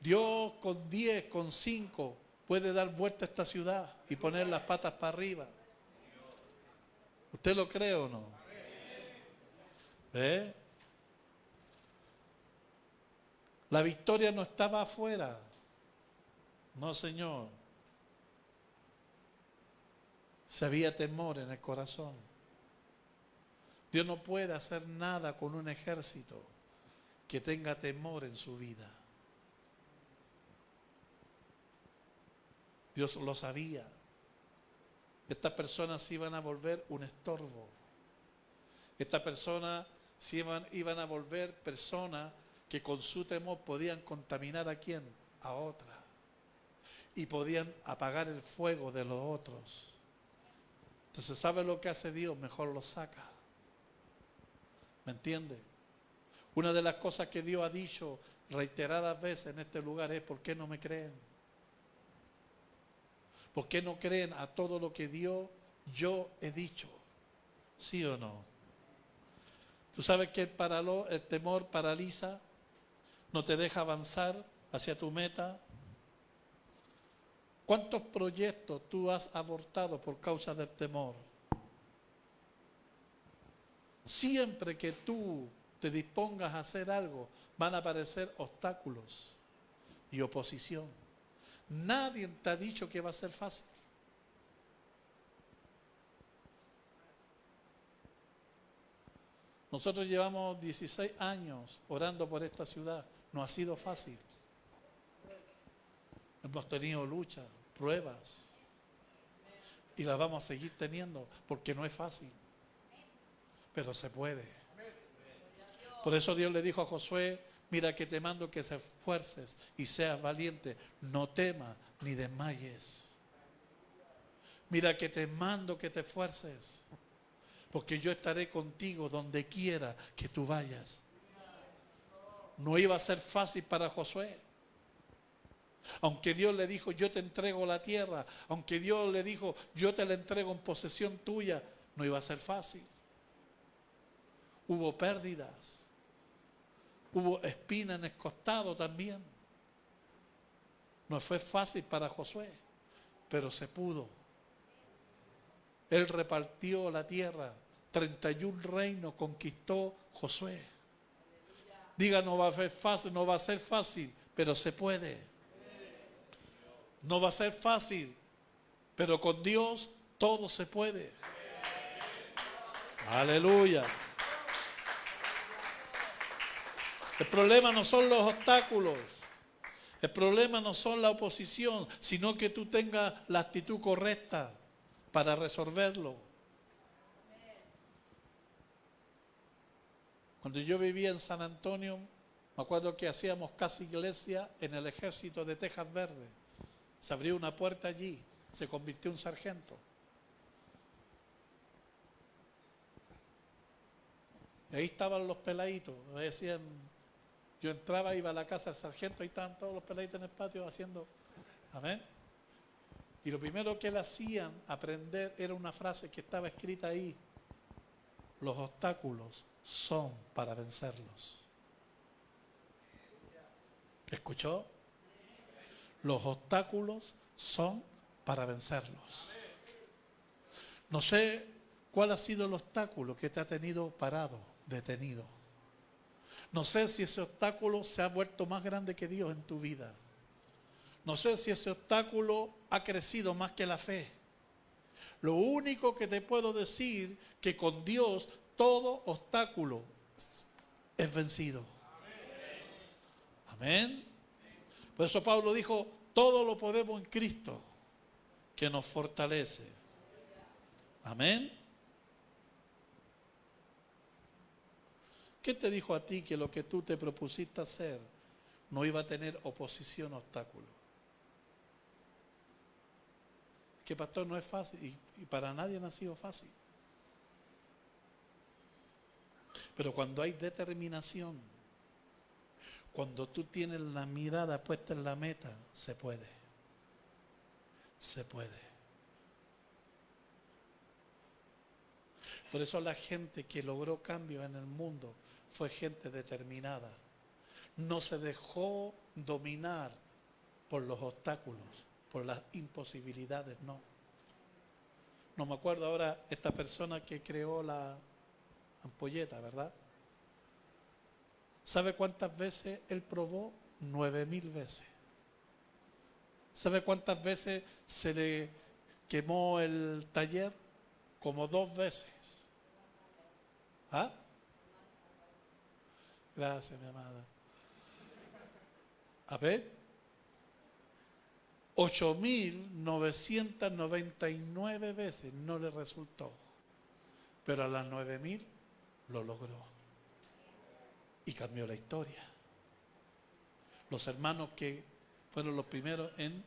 Dios con 10, con 5 puede dar vuelta a esta ciudad y poner las patas para arriba. ¿Usted lo cree o no? ¿Ve? La victoria no estaba afuera. No, Señor. Se había temor en el corazón. Dios no puede hacer nada con un ejército que tenga temor en su vida. Dios lo sabía. Estas personas se iban a volver un estorbo. Estas personas se iban a volver personas que con su temor podían contaminar ¿a quién? A otra. Y podían apagar el fuego de los otros. Entonces, ¿sabe lo que hace Dios? Mejor lo saca. ¿Me entiende? Una de las cosas que Dios ha dicho reiteradas veces en este lugar es: ¿por qué no me creen? ¿Por qué no creen a todo lo que yo he dicho? ¿Sí o no? ¿Tú sabes que el temor paraliza? ¿No te deja avanzar hacia tu meta? ¿Cuántos proyectos tú has abortado por causa del temor? Siempre que tú te dispongas a hacer algo, van a aparecer obstáculos y oposición. Nadie te ha dicho que va a ser fácil. Nosotros llevamos 16 años orando por esta ciudad. No ha sido fácil. Hemos tenido luchas, pruebas. Y las vamos a seguir teniendo porque no es fácil. Pero se puede. Por eso Dios le dijo a Josué: mira que te mando que te esfuerces y seas valiente. No temas ni desmayes. Mira que te mando que te esfuerces. Porque yo estaré contigo donde quiera que tú vayas. No iba a ser fácil para Josué. Aunque Dios le dijo: yo te entrego la tierra. Aunque Dios le dijo: yo te la entrego en posesión tuya. No iba a ser fácil. Hubo pérdidas. Hubo espina en el costado también. No fue fácil para Josué, pero se pudo. Él repartió la tierra. 31 reinos conquistó Josué. Diga: no va a ser fácil, no va a ser fácil, pero se puede. No va a ser fácil, pero con Dios todo se puede. Aleluya. El problema no son los obstáculos. El problema no son la oposición, sino que tú tengas la actitud correcta para resolverlo. Cuando yo vivía en San Antonio, me acuerdo que hacíamos casi iglesia en el ejército de Tejas Verde. Se abrió una puerta allí, se convirtió en sargento. Y ahí estaban los peladitos, me decían, yo entraba, iba a la casa del sargento, ahí estaban todos los peladitos en el patio haciendo, amén. Y lo primero que le hacían aprender era una frase que estaba escrita ahí: los obstáculos son para vencerlos. ¿Escuchó? Los obstáculos son para vencerlos. No sé cuál ha sido el obstáculo que te ha tenido parado, detenido. No sé si ese obstáculo se ha vuelto más grande que Dios en tu vida. No sé si ese obstáculo ha crecido más que la fe. Lo único que te puedo decir que con Dios todo obstáculo es vencido. Amén. Por eso Pablo dijo, todo lo podemos en Cristo que nos fortalece. Amén. ¿Qué te dijo a ti que lo que tú te propusiste hacer no iba a tener oposición, obstáculo? Que pastor, no es fácil y para nadie no ha sido fácil. Pero cuando hay determinación, cuando tú tienes la mirada puesta en la meta, se puede. Se puede. Por eso la gente que logró cambios en el mundo fue gente determinada. No se dejó dominar por los obstáculos, por las imposibilidades, no. No me acuerdo ahora esta persona que creó la ampolleta, ¿verdad? ¿Sabe cuántas veces él probó? 9.000 veces. ¿Sabe cuántas veces se le quemó el taller? Como 2 veces. ¿Ah? Gracias, mi amada. A ver. 8.999 veces no le resultó. Pero a las 9.000 lo logró. Y cambió la historia. Los hermanos que fueron los primeros en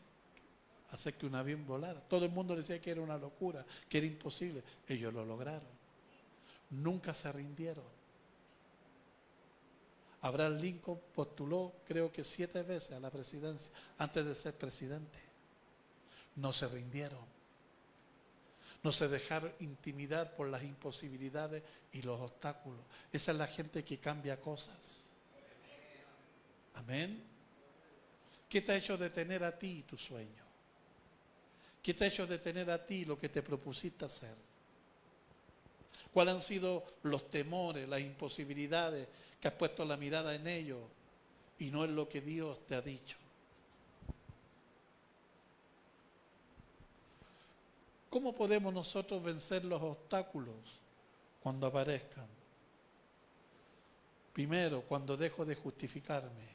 hacer que un avión volara. Todo el mundo decía que era una locura, que era imposible. Ellos lo lograron. Nunca se rindieron. Abraham Lincoln postuló, creo que 7 veces a la presidencia antes de ser presidente. No se rindieron. No se dejaron intimidar por las imposibilidades y los obstáculos. Esa es la gente que cambia cosas. Amén. ¿Qué te ha hecho detener a ti tu sueño? ¿Qué te ha hecho detener a ti lo que te propusiste hacer? ¿Cuáles han sido los temores, las imposibilidades que has puesto la mirada en ellos y no en lo que Dios te ha dicho? ¿Cómo podemos nosotros vencer los obstáculos cuando aparezcan? Primero, cuando dejo de justificarme.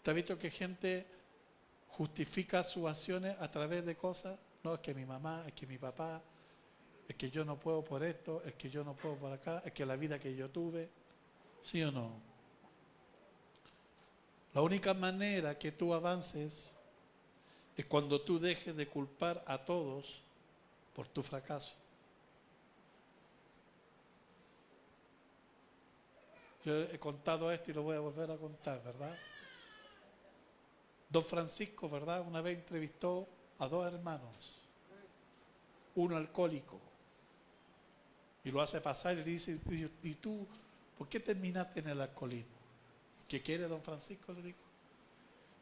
¿Te has visto que gente justifica sus acciones a través de cosas? No, es que mi mamá, es que mi papá, es que yo no puedo por esto, es que yo no puedo por acá, es que la vida que yo tuve. ¿Sí o no? La única manera que tú avances es cuando tú dejes de culpar a todos por tu fracaso. Yo he contado esto y lo voy a volver a contar, ¿verdad? Don Francisco, ¿verdad? Una vez entrevistó a 2 hermanos, uno alcohólico, y lo hace pasar y le dice, ¿y tú por qué terminaste en el alcoholismo? ¿Qué quiere don Francisco? Le dijo,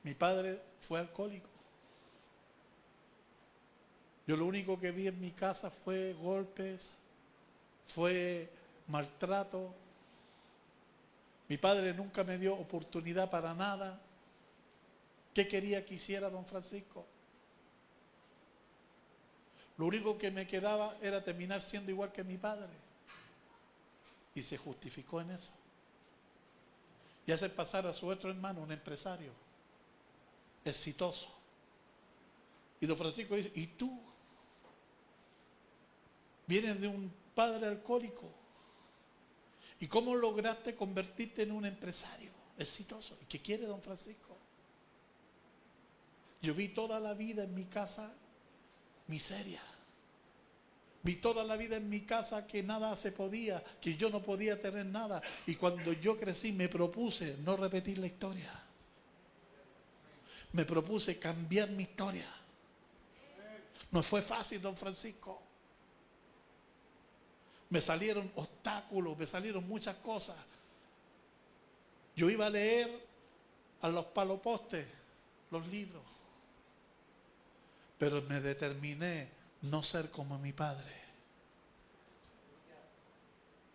mi padre fue alcohólico. Yo lo único que vi en mi casa fue golpes, fue maltrato. Mi padre nunca me dio oportunidad para nada. ¿Qué quería que hiciera don Francisco? Lo único que me quedaba era terminar siendo igual que mi padre. y se justificó en eso. Y hace pasar a su otro hermano, un empresario exitoso. Y don Francisco dice, ¿y tú? Vienes de un padre alcohólico. ¿Y cómo lograste convertirte en un empresario exitoso? ¿Y qué quiere don Francisco? Yo vi toda la vida en mi casa miseria. Vi toda la vida en mi casa que nada se podía, que yo no podía tener nada. Y cuando yo crecí me propuse no repetir la historia. Me propuse cambiar mi historia. No fue fácil, don Francisco. Me salieron obstáculos, me salieron muchas cosas. Yo iba a leer a los palopostes los libros. Pero me determiné no ser como mi padre.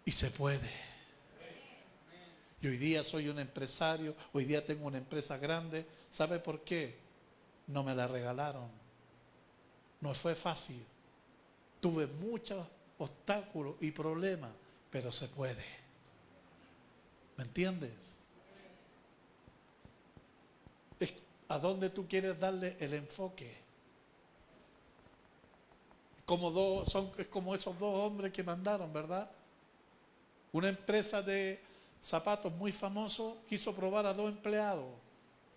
Y se puede. Y hoy día soy un empresario, hoy día tengo una empresa grande. ¿Sabe por qué? No me la regalaron. No fue fácil. Tuve muchos obstáculos y problemas, pero se puede. ¿Me entiendes? Es a dónde tú quieres darle el enfoque. Es como esos dos hombres que mandaron, ¿verdad? Una empresa de zapatos muy famoso quiso probar a 2 empleados,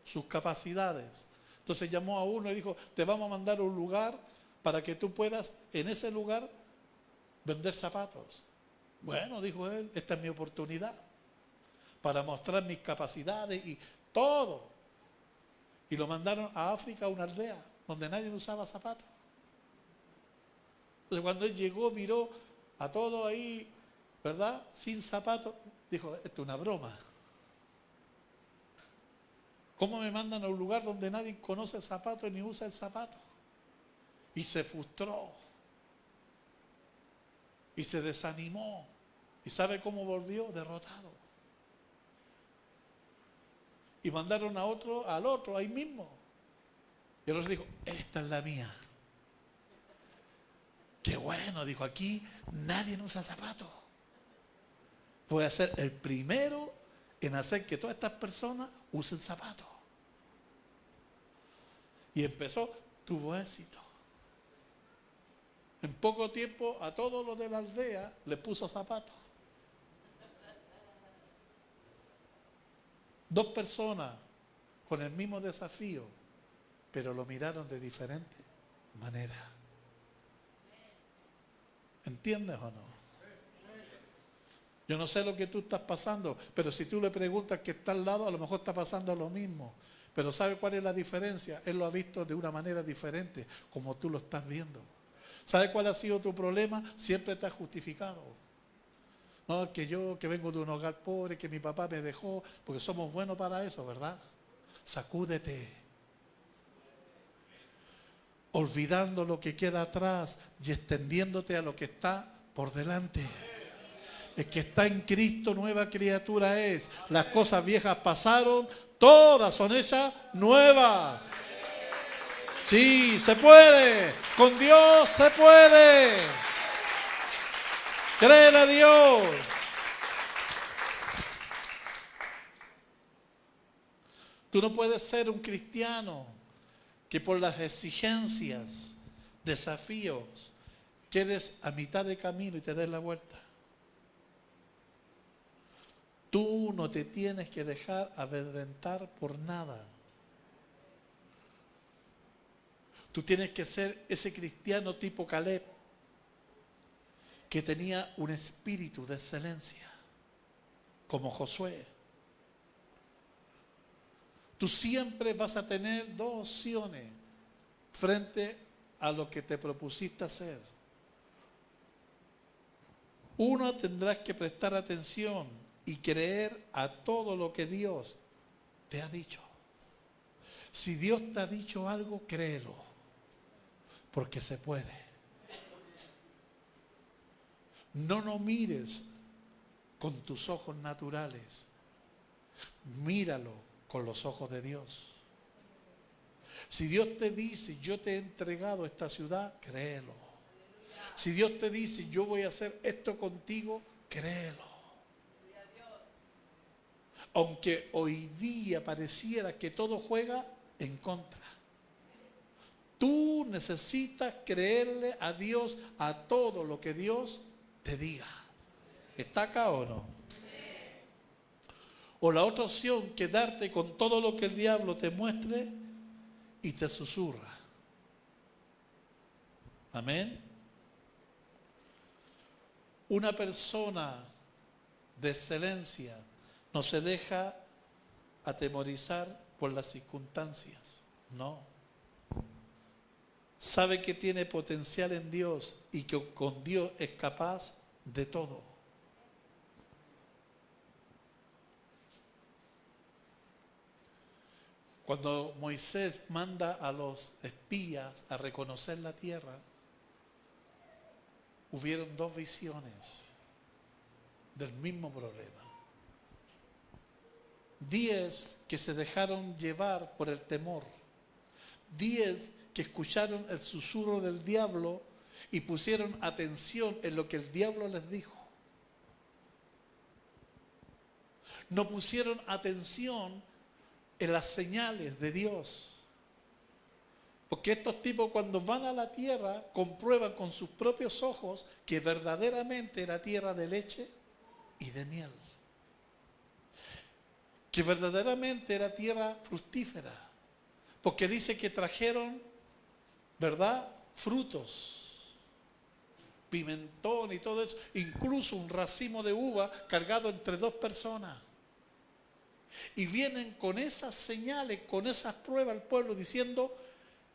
sus capacidades. Entonces llamó a uno y dijo, te vamos a mandar a un lugar para que tú puedas en ese lugar vender zapatos. Bueno, dijo él, esta es mi oportunidad para mostrar mis capacidades y todo. Y lo mandaron a África, a una aldea donde nadie usaba zapatos. Entonces cuando él llegó, miró a todo ahí, ¿verdad? Sin zapatos, dijo, esto es una broma. ¿Cómo me mandan a un lugar donde nadie conoce el zapato ni usa el zapato? Y se frustró. Y se desanimó. ¿Y sabe cómo volvió? Derrotado. Y mandaron al otro, ahí mismo. Y el otro dijo, esta es la mía. Qué bueno, dijo, aquí nadie usa zapatos. Voy a ser el primero en hacer que todas estas personas usen zapatos. Y empezó, tuvo éxito. En poco tiempo a todos los de la aldea le puso zapatos. 2 personas con el mismo desafío, pero lo miraron de diferente manera. ¿Entiendes o no? Yo no sé lo que tú estás pasando, pero si tú le preguntas que está al lado, a lo mejor está pasando lo mismo. Pero ¿sabe cuál es la diferencia? Él lo ha visto de una manera diferente, como tú lo estás viendo. ¿Sabe cuál ha sido tu problema? Siempre te has justificado. No, que yo, que vengo de un hogar pobre, que mi papá me dejó, porque somos buenos para eso, ¿verdad? Sacúdete. Olvidando lo que queda atrás y extendiéndote a lo que está por delante. El que está en Cristo, nueva criatura es. Las cosas viejas pasaron, todas son hechas nuevas. Sí, se puede. Con Dios se puede. Créele a Dios. Tú no puedes ser un cristiano que por las exigencias, desafíos, quedes a mitad de camino y te des la vuelta. Tú no te tienes que dejar amedrentar por nada. Tú tienes que ser ese cristiano tipo Caleb, que tenía un espíritu de excelencia, como Josué. Tú siempre vas a tener 2 opciones frente a lo que te propusiste hacer. Uno, tendrás que prestar atención y creer a todo lo que Dios te ha dicho. Si Dios te ha dicho algo, créelo, porque se puede. No mires con tus ojos naturales, míralo con los ojos de Dios. Si Dios te dice, yo te he entregado esta ciudad, créelo. Si Dios te dice, yo voy a hacer esto contigo, créelo. Aunque hoy día pareciera que todo juega en contra. Tú necesitas creerle a Dios a todo lo que Dios te diga. ¿Está acá o no? O la otra opción, quedarte con todo lo que el diablo te muestre y te susurra. Amén. Una persona de excelencia no se deja atemorizar por las circunstancias. No. Sabe que tiene potencial en Dios y que con Dios es capaz de todo. Cuando Moisés manda a los espías a reconocer la tierra, hubieron dos visiones del mismo problema. 10 que se dejaron llevar por el temor. 10 que escucharon el susurro del diablo y pusieron atención en lo que el diablo les dijo. No pusieron atención en las señales de Dios. Porque estos tipos cuando van a la tierra comprueban con sus propios ojos que verdaderamente era tierra de leche y de miel. Que verdaderamente era tierra fructífera. Porque dice que trajeron, ¿verdad?, frutos, pimentón y todo eso, incluso un racimo de uva cargado entre 2 personas. Y vienen con esas señales, con esas pruebas al pueblo diciendo,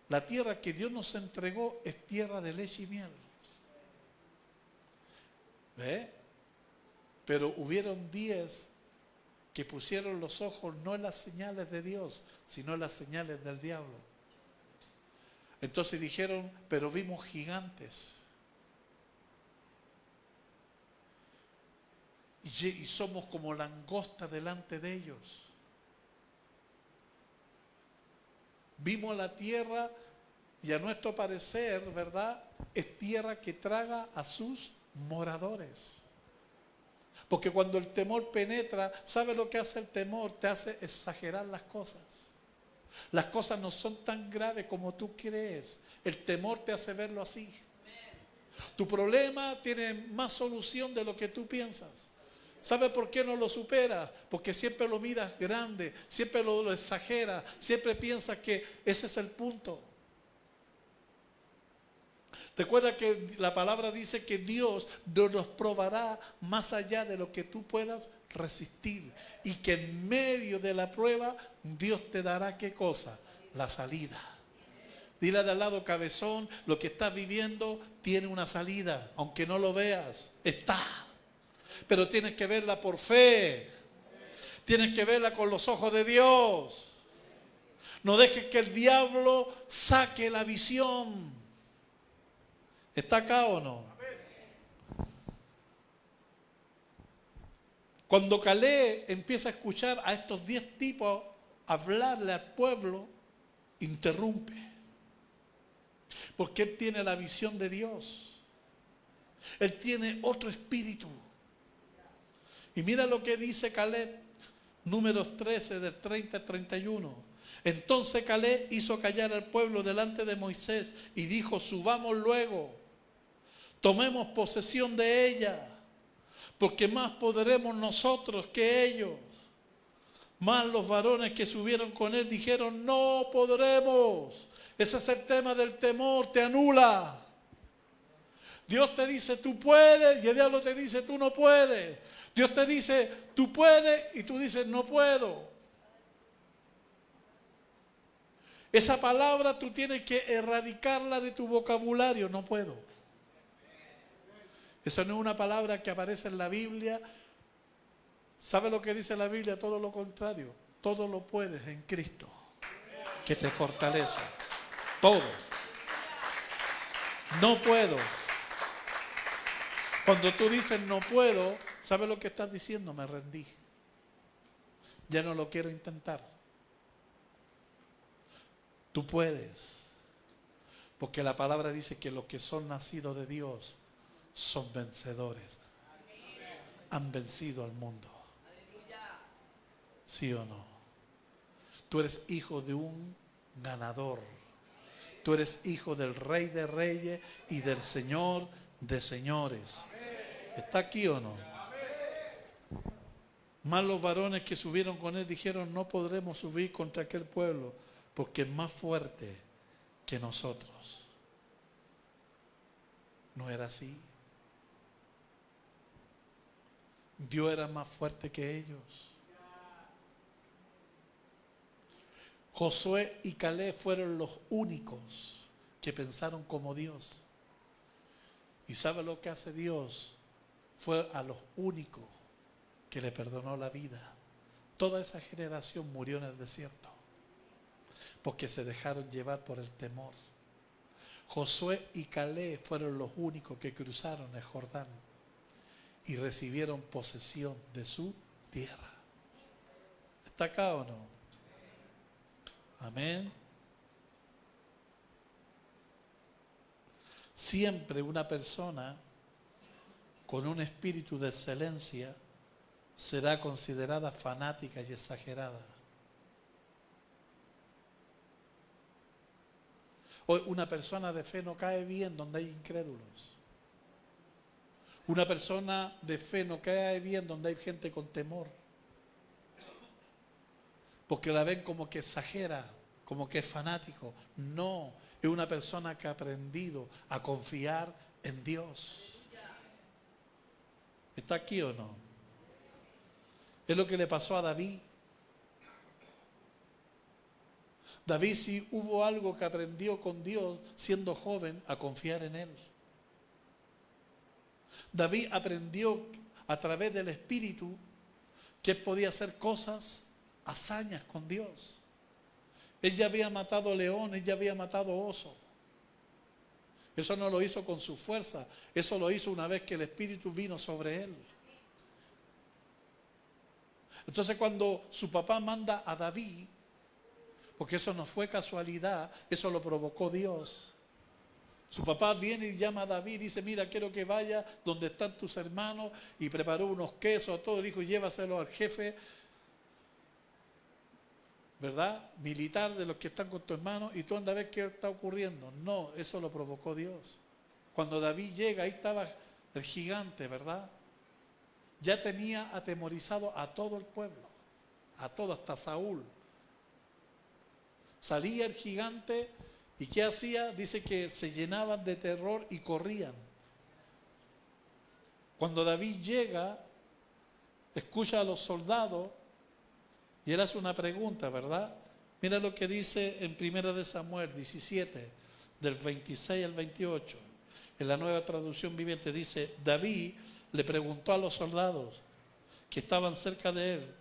la tierra que Dios nos entregó es tierra de leche y miel. ¿Ve? Pero hubieron 10 que pusieron los ojos no en las señales de Dios, sino en las señales del diablo. Entonces dijeron, pero vimos gigantes. Y somos como langosta delante de ellos. Vimos la tierra y a nuestro parecer, ¿verdad?, es tierra que traga a sus moradores. Porque cuando el temor penetra, ¿sabe lo que hace el temor? Te hace exagerar las cosas. Las cosas no son tan graves como tú crees. El temor te hace verlo así. Tu problema tiene más solución de lo que tú piensas. ¿Sabe por qué no lo superas? Porque siempre lo miras grande, siempre lo exageras, siempre piensas que ese es el punto. Recuerda que la palabra dice que Dios no nos probará más allá de lo que tú puedas resistir. Y que en medio de la prueba, Dios te dará ¿qué cosa? La salida. Dile de al lado, cabezón, lo que estás viviendo tiene una salida. Aunque no lo veas, está. Pero tienes que verla por fe. Tienes que verla con los ojos de Dios. No dejes que el diablo saque la visión. ¿Está acá o no? Cuando Caleb empieza a escuchar a estos 10 tipos hablarle al pueblo, interrumpe. Porque él tiene la visión de Dios. Él tiene otro espíritu. Y mira lo que dice Caleb, Números 13, del 30 al 31. Entonces Caleb hizo callar al pueblo delante de Moisés y dijo, subamos luego, tomemos posesión de ella, porque más podremos nosotros que ellos. Mas los varones que subieron con él dijeron, no podremos. Ese es el tema del temor, te anula. Dios te dice, tú puedes, y el diablo te dice, tú no puedes. Dios te dice, tú puedes, y tú dices, no puedo. Esa palabra tú tienes que erradicarla de tu vocabulario, no puedo. Esa no es una palabra que aparece en la Biblia. ¿Sabe lo que dice la Biblia? Todo lo contrario. Todo lo puedes en Cristo, que te fortalece. Todo. No puedo. Cuando tú dices no puedo, ¿sabe lo que estás diciendo? Me rendí. Ya no lo quiero intentar. Tú puedes. Porque la palabra dice que los que son nacidos de Dios son vencedores. Han vencido al mundo. ¿Sí o no? Tú eres hijo de un ganador. Tú eres hijo del Rey de Reyes y del Señor de Señores. ¿Está aquí o no? Más los varones que subieron con él dijeron, no podremos subir contra aquel pueblo, porque es más fuerte que nosotros. No era así. Dios era más fuerte que ellos. Josué y Caleb fueron los únicos que pensaron como Dios. ¿Y sabe lo que hace Dios? Fue a los únicos que le perdonó la vida. Toda esa generación murió en el desierto porque se dejaron llevar por el temor. Josué y Caleb fueron los únicos que cruzaron el Jordán y recibieron posesión de su tierra. ¿Está acá o no? Amén. Siempre una persona con un espíritu de excelencia será considerada fanática y exagerada. Hoy una persona de fe no cae bien donde hay incrédulos. Una persona de fe no cae bien donde hay gente con temor. Porque la ven como que exagera, como que es fanático. No, es una persona que ha aprendido a confiar en Dios. ¿Está aquí o no? Es lo que le pasó a David. David sí hubo algo que aprendió con Dios siendo joven a confiar en Él. David aprendió a través del Espíritu que él podía hacer cosas, hazañas con Dios. Él ya había matado leones, ya había matado osos. Eso no lo hizo con su fuerza, eso lo hizo una vez que el Espíritu vino sobre él. Entonces cuando su papá manda a David, porque eso no fue casualidad, eso lo provocó Dios. Su papá viene y llama a David y dice, mira, quiero que vaya donde están tus hermanos, y preparó unos quesos, todo, dijo, llévaselo al jefe, ¿verdad? Militar de los que están con tu hermano, y tú anda a ver qué está ocurriendo. No, eso lo provocó Dios. Cuando David llega, ahí estaba el gigante, ¿verdad? Ya tenía atemorizado a todo el pueblo, a todo, hasta Saúl. Salía el gigante y ¿qué hacía? Dice que se llenaban de terror y corrían. Cuando David llega, escucha a los soldados y él hace una pregunta, ¿verdad? Mira lo que dice en 1 Samuel 17, del 26 al 28. En la Nueva Traducción Viviente dice, David le preguntó a los soldados que estaban cerca de él,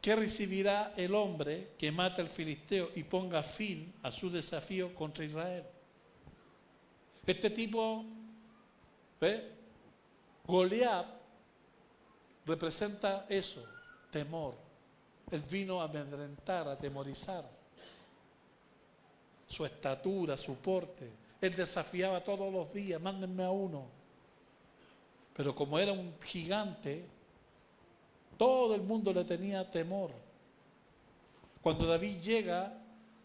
¿qué recibirá el hombre que mate al filisteo y ponga fin a su desafío contra Israel? Este tipo, ¿ve? Goliat representa eso, temor. Él vino a amedrentar, a atemorizar. Su estatura, su porte. Él desafiaba todos los días, mándenme a uno. Pero como era un gigante, todo el mundo le tenía temor. Cuando David llega,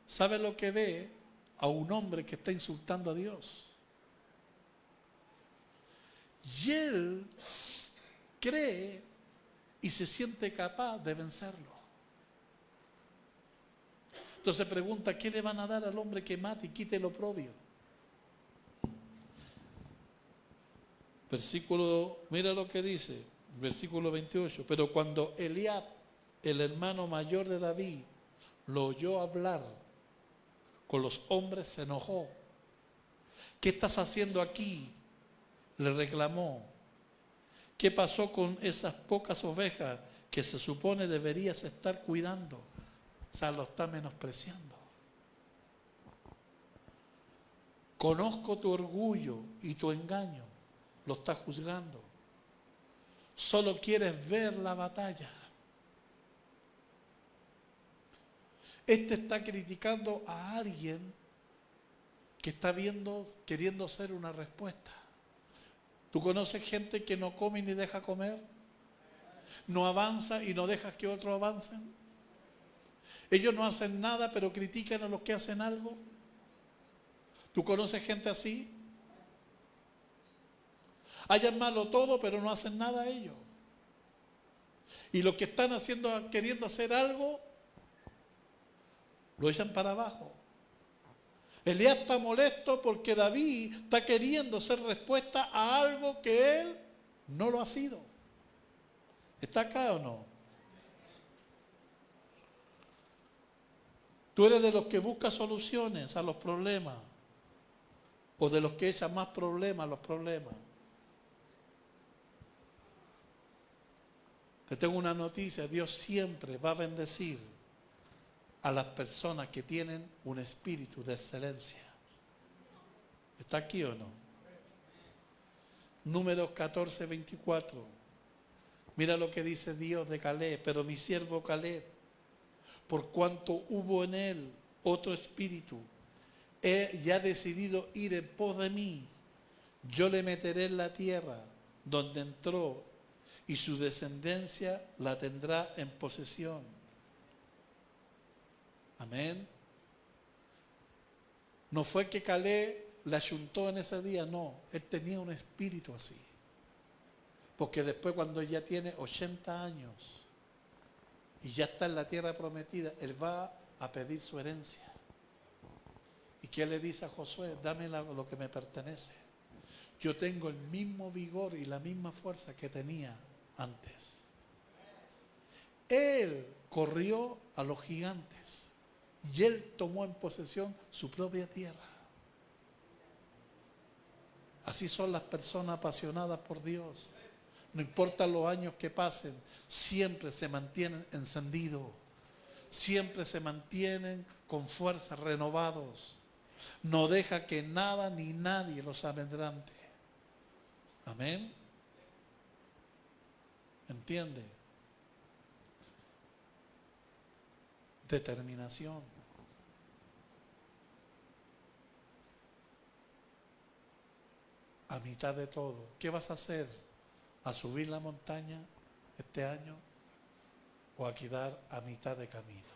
¿sabe lo que ve? A un hombre que está insultando a Dios. Y él cree y se siente capaz de vencerlo. Entonces pregunta, ¿qué le van a dar al hombre que mate y quite el oprobio? Mira lo que dice, versículo 28. Pero cuando Eliab, el hermano mayor de David, lo oyó hablar con los hombres, se enojó. ¿Qué estás haciendo aquí? Le reclamó. ¿Qué pasó con esas pocas ovejas que se supone deberías estar cuidando? O sea, lo está menospreciando. Conozco tu orgullo y tu engaño. Lo está juzgando. Solo quieres ver la batalla. Este está criticando a alguien que está queriendo ser una respuesta. ¿Tú conoces gente que no come ni deja comer? No avanza y no dejas que otros avancen. Ellos no hacen nada, pero critican a los que hacen algo. ¿Tú conoces gente así? Hayan malo todo, pero no hacen nada ellos. Y los que están queriendo hacer algo, lo echan para abajo. Elías está molesto porque David está queriendo ser respuesta a algo que él no lo ha sido. ¿Está acá o no? ¿Tú eres de los que busca soluciones a los problemas o de los que echan más problemas a los problemas? Te tengo una noticia: Dios siempre va a bendecir a las personas que tienen un espíritu de excelencia. ¿Está aquí o no? Números 14, 24. Mira lo que dice Dios de Caleb: pero mi siervo Caleb, por cuanto hubo en él otro espíritu, ya ha decidido ir en pos de mí. Yo le meteré en la tierra donde entró y su descendencia la tendrá en posesión. Amén. No fue que Caleb la ayuntó en ese día, no. Él tenía un espíritu así. Porque después, cuando ya tiene 80 años y ya está en la tierra prometida, él va a pedir su herencia. ¿Y qué le dice a Josué? Dame lo que me pertenece. Yo tengo el mismo vigor y la misma fuerza que tenía antes. Él corrió a los gigantes y él tomó en posesión su propia tierra. Así son las personas apasionadas por Dios. No importa los años que pasen, siempre se mantienen encendidos, siempre se mantienen con fuerza, renovados. No deja que nada ni nadie los amedrante. Amén. ¿Entiende? Determinación. A mitad de todo. ¿Qué vas a hacer? ¿A subir la montaña este año o a quedar a mitad de camino?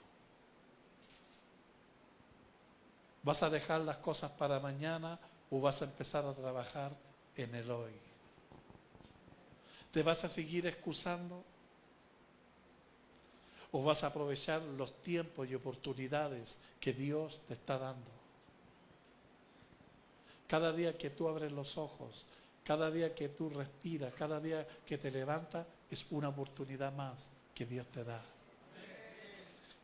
¿Vas a dejar las cosas para mañana o vas a empezar a trabajar en el hoy? ¿Te vas a seguir excusando o vas a aprovechar los tiempos y oportunidades que Dios te está dando? Cada día que tú abres los ojos, cada día que tú respiras, cada día que te levantas, es una oportunidad más que Dios te da.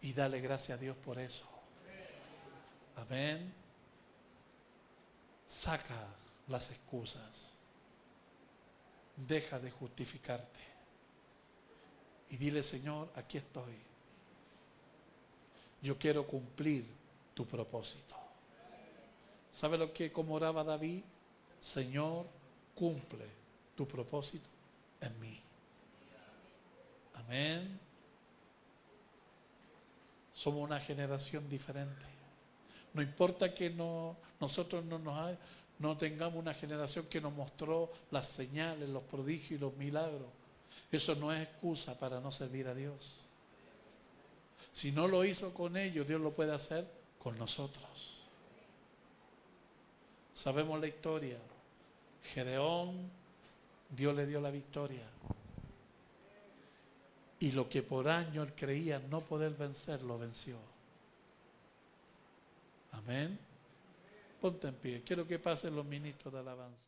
Y dale gracias a Dios por eso. Amén. Saca las excusas. Deja de justificarte. Y dile: Señor, aquí estoy. Yo quiero cumplir tu propósito. ¿Sabe lo que como oraba David? Señor, cumple tu propósito en mí. Amén. Somos una generación diferente. No importa que nosotros no tengamos una generación que nos mostró las señales, los prodigios y los milagros. Eso no es excusa para no servir a Dios. Si no lo hizo con ellos, Dios lo puede hacer con nosotros. Sabemos la historia. Gedeón, Dios le dio la victoria. Y lo que por años él creía no poder vencer, lo venció. Amén. Ponte en pie. Quiero que pasen los ministros de alabanza.